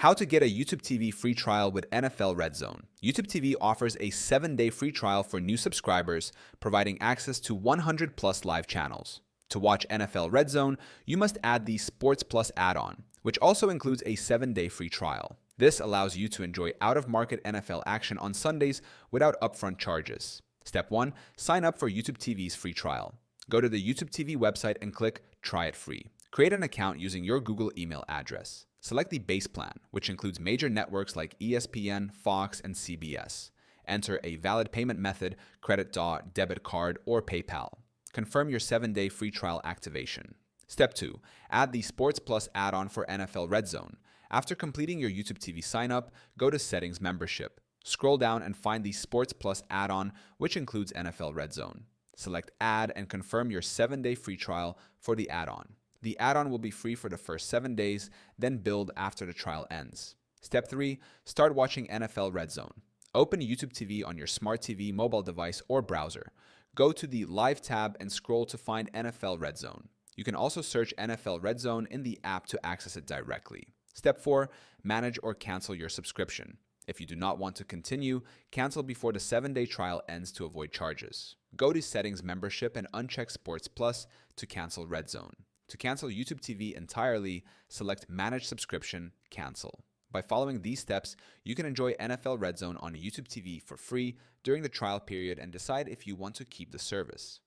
How to get a YouTube TV free trial with NFL RedZone. YouTube TV offers a 7-day free trial for new subscribers, providing access to 100 plus live channels. To watch NFL RedZone, you must add the Sports Plus add-on, which also includes a 7-day free trial. This allows you to enjoy out-of-market NFL action on Sundays without upfront charges. Step 1. Sign up for YouTube TV's free trial. Go to the YouTube TV website and click Try It Free. Create an account using your Google email address. Select the base plan, which includes major networks like ESPN, Fox, and CBS. Enter a valid payment method, credit, debit card, or PayPal. Confirm your 7-day free trial activation. Step 2. Add the Sports Plus add-on for NFL RedZone. After completing your YouTube TV sign-up, go to Settings Membership. Scroll down and find the Sports Plus add-on, which includes NFL RedZone. Select Add and confirm your 7-day free trial for the add-on. The add-on will be free for the first 7 days, then billed after the trial ends. Step 3. Start watching NFL RedZone. Open YouTube TV on your smart TV, mobile device, or browser. Go to the Live tab and scroll to find NFL RedZone. You can also search NFL RedZone in the app to access it directly. Step 4. Manage or cancel your subscription. If you do not want to continue, cancel before the 7-day trial ends to avoid charges. Go to Settings Membership and uncheck Sports Plus to cancel RedZone. To cancel YouTube TV entirely, select Manage Subscription, Cancel. By following these steps, you can enjoy NFL RedZone on YouTube TV for free during the trial period and decide if you want to keep the service.